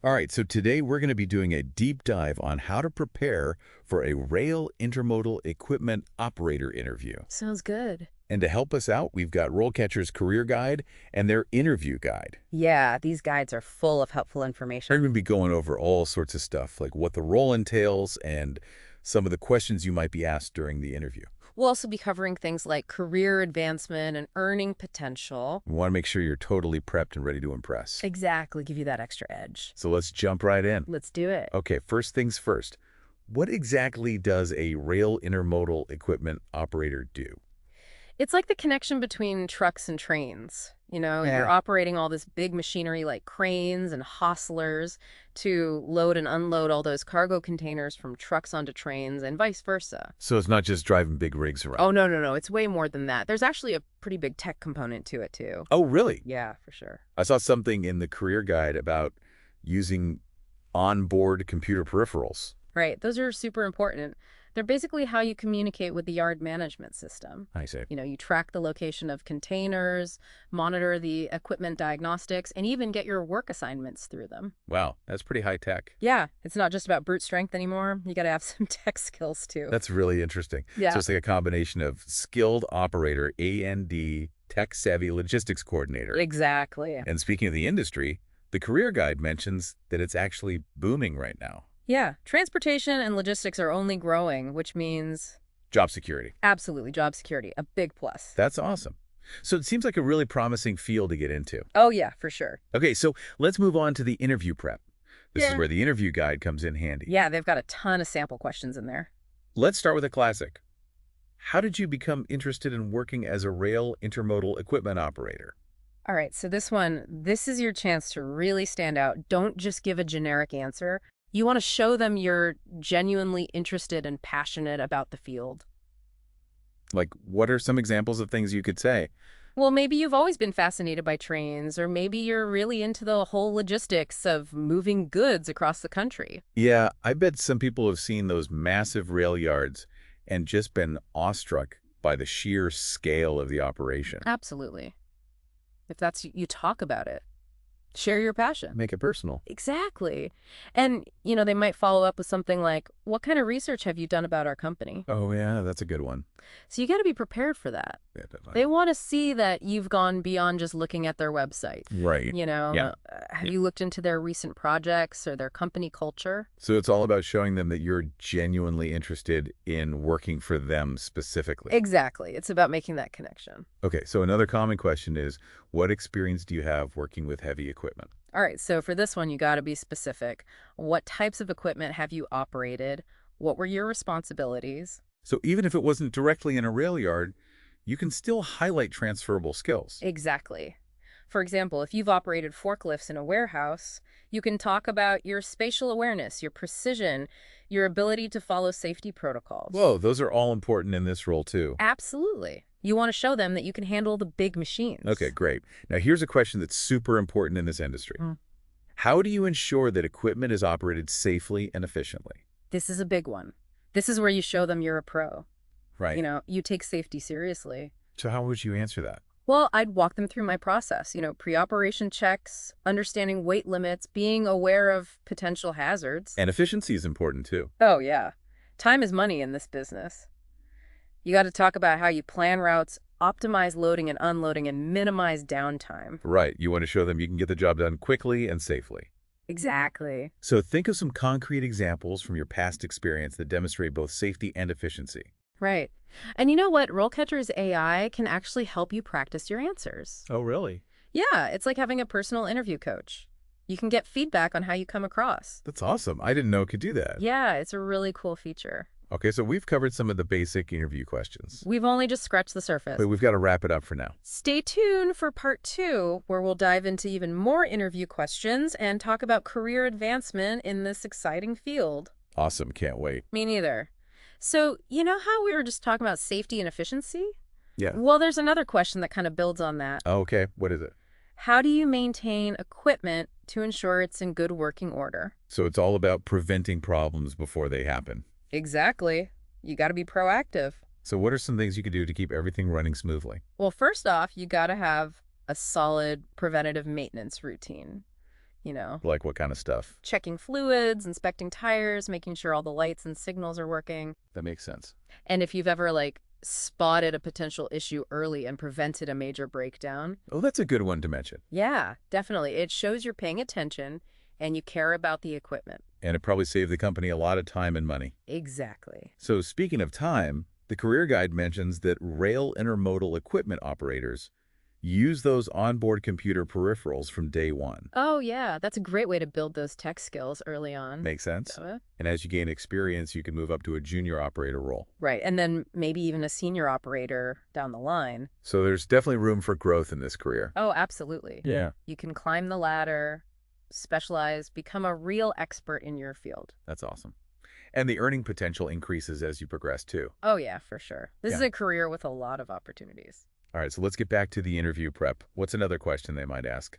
All right, so today we're going to be doing a deep dive on how to prepare for a rail intermodal equipment operator interview. Sounds good. And to help us out, we've got RoleCatcher's career guide and their interview guide. Yeah, these guides are full of helpful We're information. going to be going over all sorts of stuff, like what the role entails and some of the questions you might be asked during the interview. We'll also be covering things like career advancement and earning potential. We want to make sure you're totally prepped and ready to impress. Exactly, give you that extra edge. So let's jump right in. Let's do it. Okay, first things first. What exactly does a rail intermodal equipment operator do? It's like the connection between trucks and trains. You're Yeah. operating all this big machinery like cranes and hostlers to load and unload all those cargo containers from trucks onto trains and vice versa. So it's not just driving big rigs around. Oh, no, no, no. It's way more than that. There's actually a pretty big tech component to it, too. Oh, really? Yeah, for sure. I saw something in the career guide about using onboard computer peripherals. Right. Those are super important. They're basically how you communicate with the yard management system. I see. You track the location of containers, monitor the equipment diagnostics, and even get your work assignments through them. Wow, that's pretty high tech. Yeah, it's not just about brute strength anymore. You got to have some tech skills too. That's really interesting. Yeah. So it's like a combination of skilled operator, A&D, tech-savvy logistics coordinator. Exactly. And speaking of the industry, the career guide mentions that it's actually booming right now. Yeah, transportation and logistics are only growing, which means Job security. absolutely job security, a big plus. That's awesome. So it seems like a really promising field to get into. Oh, yeah, for sure. Okay, so let's move on to the interview prep. This is Yeah. where the interview guide comes in handy. Yeah, they've got a ton of sample questions in there. Let's start with a classic. How did you become interested in working as a rail intermodal equipment operator? All right, so this is your chance to really stand out. Don't just give a generic answer. You want to show them you're genuinely interested and passionate about the field. Like, what are some examples of things you could say? Well, maybe you've always been fascinated by trains, or maybe you're really into the whole logistics of moving goods across the country. Yeah, I bet some people have seen those massive rail yards and just been awestruck by the sheer scale of the operation. Absolutely. If that's you, talk about it. Share your passion. Make it personal. Exactly. And, they might follow up with something like, what kind of research have you done about our company? Oh, yeah, that's a good one. So you got to be prepared for that. Yeah, definitely. They want to see that you've gone beyond just looking at their website. Right. Yeah. Have you looked into their recent projects or their company culture? So it's all about showing them that you're genuinely interested in working for them specifically. Exactly. It's about making that connection. Okay, so another common question is, what experience do you have working with heavy equipment? All right. So for this one, you got to be specific. What types of equipment have you operated? What were your responsibilities? So even if it wasn't directly in a rail yard, you can still highlight transferable skills. Exactly. For example, if you've operated forklifts in a warehouse, you can talk about your spatial awareness, your precision, your ability to follow safety protocols. Whoa, those are all important in this role too. Absolutely. You want to show them that you can handle the big machines. Okay, great. Now here's a question that's super important in this industry. Mm. How do you ensure that equipment is operated safely and efficiently? This is a big one. This is where you show them you're a pro. Right. You take safety seriously. So how would you answer that? Well, I'd walk them through my process, pre-operation checks, understanding weight limits, being aware of potential hazards. And efficiency is important too. Oh, yeah. Time is money in this business. You got to talk about how you plan routes, optimize loading and unloading, and minimize downtime. Right. You want to show them you can get the job done quickly and safely. Exactly. So think of some concrete examples from your past experience that demonstrate both safety and efficiency. Right. And you know what? RoleCatcher's AI can actually help you practice your answers. Oh, really? Yeah, it's like having a personal interview coach. You can get feedback on how you come across. That's awesome. I didn't know it could do that. Yeah, it's a really cool feature. Okay, so we've covered some of the basic interview questions, We've only just scratched the surface. but we've got to wrap it up for now. Stay tuned for part 2, where we'll dive into even more interview questions and talk about career advancement in this exciting field. Awesome. Can't wait. Me neither. So, you know how we were just talking about safety and efficiency? Yeah. Well, there's another question that kind of builds on that. Oh, okay. What is it? How do you maintain equipment to ensure it's in good working order? So it's all about preventing problems before they happen. Exactly. You got to be proactive. So what are some things you could do to keep everything running smoothly? Well, first off, you got to have a solid preventative maintenance routine. you know, Like what kind of stuff? checking fluids, inspecting tires, making sure all the lights and signals are working. That makes sense. And if you've ever, like, spotted a potential issue early and prevented a major breakdown, Oh, that's a good one to mention. yeah, definitely. It shows you're paying attention and you care about the equipment. And it probably saved the company a lot of time and money. Exactly. So speaking of time, the career guide mentions that rail intermodal equipment operators use those onboard computer peripherals from day one. Oh, yeah, that's a great way to build those tech skills early on. Makes sense? Uh, And as you gain experience, you can move up to a junior operator role. Right, and then maybe even a senior operator down the line. So there's definitely room for growth in this career. Oh, absolutely. Yeah. You can climb the ladder, specialize, become a real expert in your field. That's awesome. And the earning potential increases as you progress too. Oh, yeah, for sure. This is Yeah. a career with a lot of opportunities. All right, so let's get back to the interview prep. What's another question they might ask?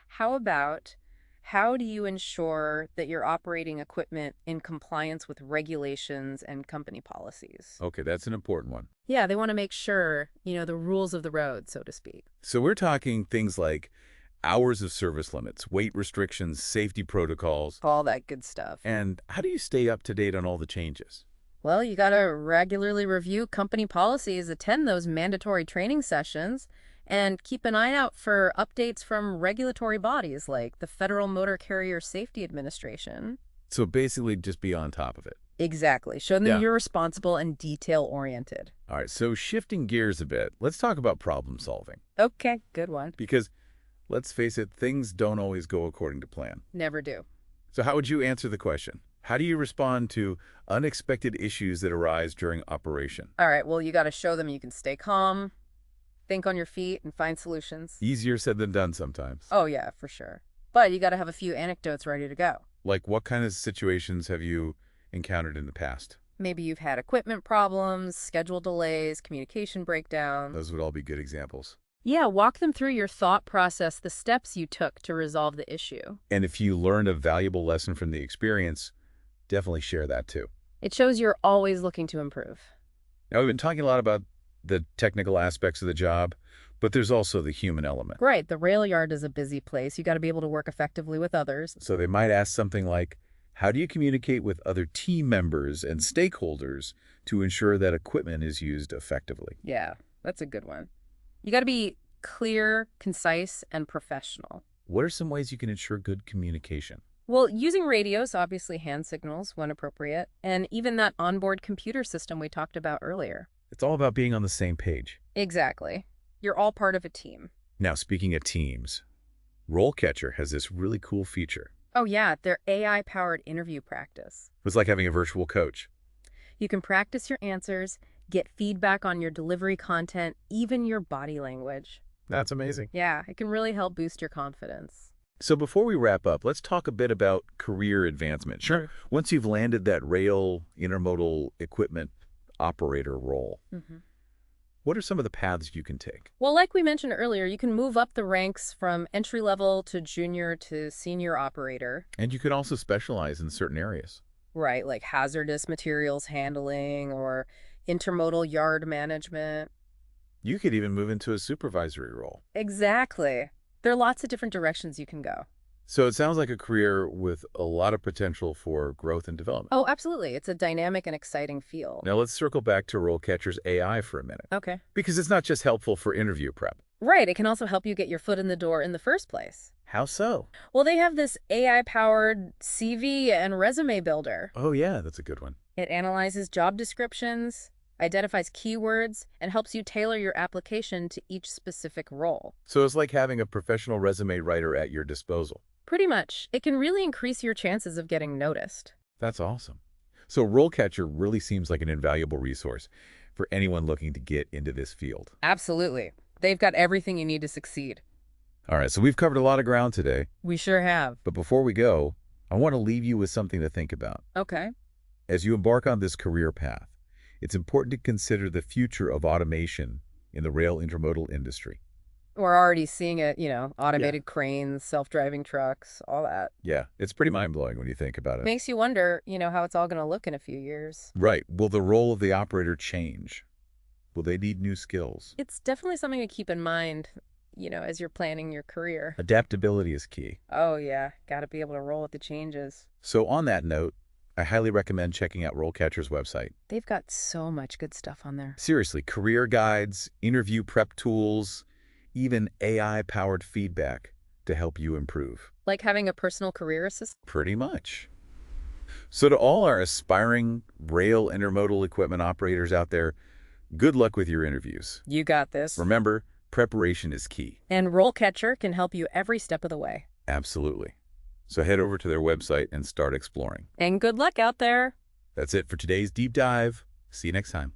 How about, how do you ensure that you're operating equipment in compliance with regulations and company policies? Okay, that's an important one. Yeah, they want to make sure, the rules of the road, so to speak. So we're talking things like hours of service limits, weight restrictions, safety protocols, All that good stuff. and how do you stay up to date on all the changes? Well, you got to regularly review company policies, attend those mandatory training sessions, and keep an eye out for updates from regulatory bodies like the Federal Motor Carrier Safety Administration. So basically just be on top of it. Exactly. Show them Yeah. you're responsible and detail-oriented. All right, so shifting gears a bit, let's talk about problem solving. Okay, good one. Because let's face it, things don't always go according to plan. Never do. So how would you answer the question? How do you respond to unexpected issues that arise during operation? All right, well, you got to show them you can stay calm, think on your feet, and find solutions. Easier said than done sometimes. Oh, yeah, for sure. But you got to have a few anecdotes ready to go. Like what kind of situations have you encountered in the past? Maybe you've had equipment problems, schedule delays, communication breakdowns. Those would all be good examples. Yeah, walk them through your thought process, the steps you took to resolve the issue. And if you learned a valuable lesson from the experience, definitely share that too. It shows you're always looking to improve. Now, we've been talking a lot about the technical aspects of the job, but there's also the human element. Right, the rail yard is a busy place. You got to be able to work effectively with others. So they might ask something like, how do you communicate with other team members and stakeholders to ensure that equipment is used effectively? Yeah, that's a good one. You got to be clear, concise, and professional. What are some ways you can ensure good communication? Well, using radios, obviously hand signals when appropriate, and even that onboard computer system we talked about earlier. It's all about being on the same page. Exactly. You're all part of a team. Now, speaking of teams, RoleCatcher has this really cool feature. Oh yeah, their AI-powered interview practice. It's like having a virtual coach. You can practice your answers, get feedback on your delivery content, even your body language. That's amazing. Yeah, it can really help boost your confidence. So before we wrap up, let's talk a bit about career advancement. Sure. Once you've landed that rail intermodal equipment operator role, what are some of the paths you can take? Well, like we mentioned earlier, you can move up the ranks from entry level to junior to senior operator. And you can also specialize in certain areas. Right, like hazardous materials handling or intermodal yard management. You could even move into a supervisory role. Exactly. There are lots of different directions you can go. So it sounds like a career with a lot of potential for growth and development. Oh, absolutely. It's a dynamic and exciting field. Now let's circle back to RoleCatcher's AI for a minute, Okay. because it's not just helpful for interview prep. Right, it can also help you get your foot in the door in the first place. How so? Well, they have this AI-powered CV and resume builder. Oh yeah, that's a good one. It analyzes job descriptions, identifies keywords, and helps you tailor your application to each specific role. So it's like having a professional resume writer at your disposal. Pretty much. It can really increase your chances of getting noticed. That's awesome. So RoleCatcher really seems like an invaluable resource for anyone looking to get into this field. Absolutely. They've got everything you need to succeed. All right, so we've covered a lot of ground today, We sure have. but before we go, I want to leave you with something to think about. Okay. As you embark on this career path, it's important to consider the future of automation in the rail intermodal industry. We're already seeing it, automated cranes, self-driving trucks, all that. Yeah, it's pretty mind-blowing when you think about it. Makes you wonder, how it's all going to look in a few years. Right. Will the role of the operator change? Will they need new skills? It's definitely something to keep in mind. as you're planning your career. Adaptability is key. Oh, yeah. Got to be able to roll with the changes. So on that note, I highly recommend checking out RoleCatcher's website. They've got so much good stuff on there. Seriously, career guides, interview prep tools, even AI-powered feedback to help you improve. Like having a personal career assistant. Pretty much. So to all our aspiring rail intermodal equipment operators out there, good luck with your interviews. You got this. Remember, preparation is key. And RoleCatcher can help you every step of the way. Absolutely. So head over to their website and start exploring. And good luck out there. That's it for today's deep dive. See you next time.